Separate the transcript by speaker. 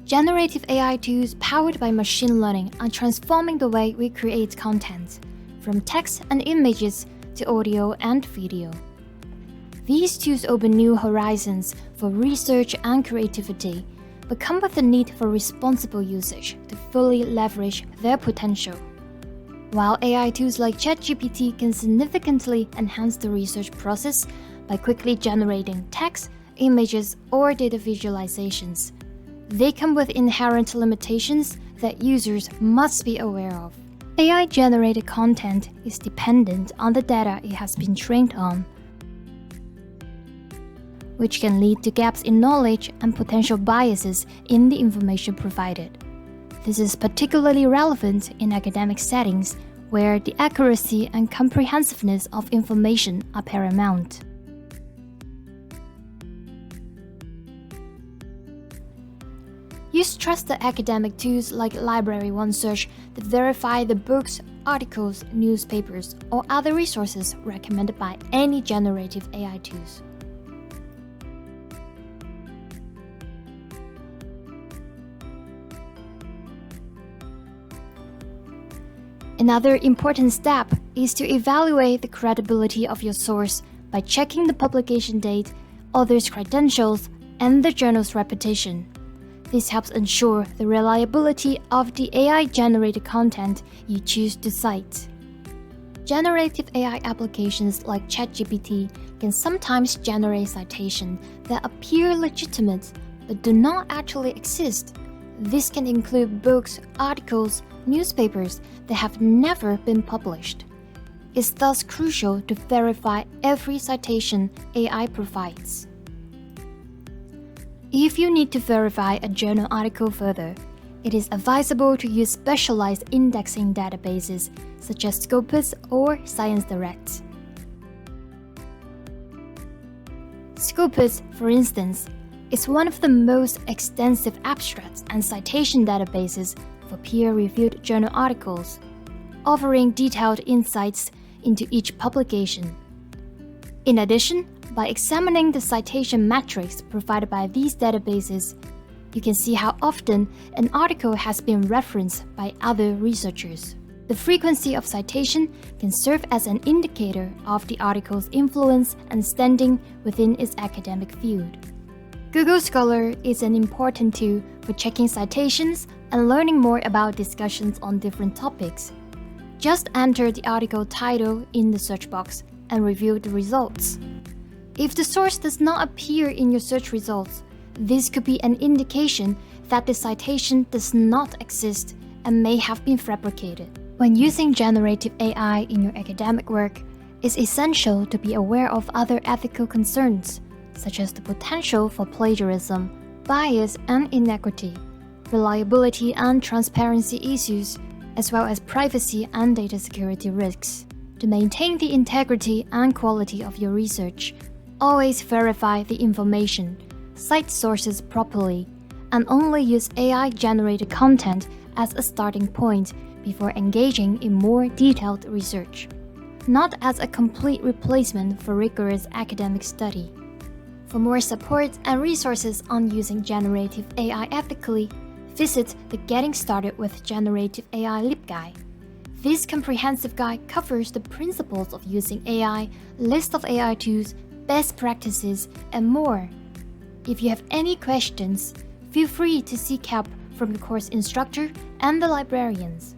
Speaker 1: Generative AI tools powered by machine learning are transforming the way we create content, from text and images to audio and video. These tools open new horizons for research and creativity, but come with the need for responsible usage to fully leverage their potential. While AI tools like ChatGPT can significantly enhance the research process by quickly generating text, images, or data visualizations, they come with inherent limitations that users must be aware of. AI-generated content is dependent on the data it has been trained on, which can lead to gaps in knowledge and potential biases in the information provided. This is particularly relevant in academic settings where the accuracy and comprehensiveness of information are paramount. Use trusted academic tools like Library OneSearch to verify the books, articles, newspapers, or other resources recommended by any generative AI tools. Another important step is to evaluate the credibility of your source by checking the publication date, author's credentials, and the journal's reputation. This helps ensure the reliability of the AI-generated content you choose to cite. Generative AI applications like ChatGPT can sometimes generate citations that appear legitimate but do not actually exist. This can include books, articles, newspapers that have never been published. It's thus crucial to verify every citation AI provides. If you need to verify a journal article further, it is advisable to use specialized indexing databases such as Scopus or ScienceDirect. Scopus, for instance, is one of the most extensive abstracts and citation databases for peer-reviewed journal articles, offering detailed insights into each publication. In addition, by examining the citation metrics provided by these databases, you can see how often an article has been referenced by other researchers. The frequency of citation can serve as an indicator of the article's influence and standing within its academic field. Google Scholar is an important tool for checking citations and learning more about discussions on different topics. Just enter the article title in the search box and review the results. If the source does not appear in your search results, this could be an indication that the citation does not exist and may have been fabricated. When using generative AI in your academic work, it's essential to be aware of other ethical concerns, such as the potential for plagiarism, bias and inequity, reliability and transparency issues, as well as privacy and data security risks. To maintain the integrity and quality of your research, always verify the information, cite sources properly, and only use AI-generated content as a starting point before engaging in more detailed research, not as a complete replacement for rigorous academic study. For more support and resources on using generative AI ethically, visit the Getting Started with Generative AI LibGuide. This comprehensive guide covers the principles of using AI, list of AI tools, best practices, and more. If you have any questions, feel free to seek help from the course instructor and the librarians.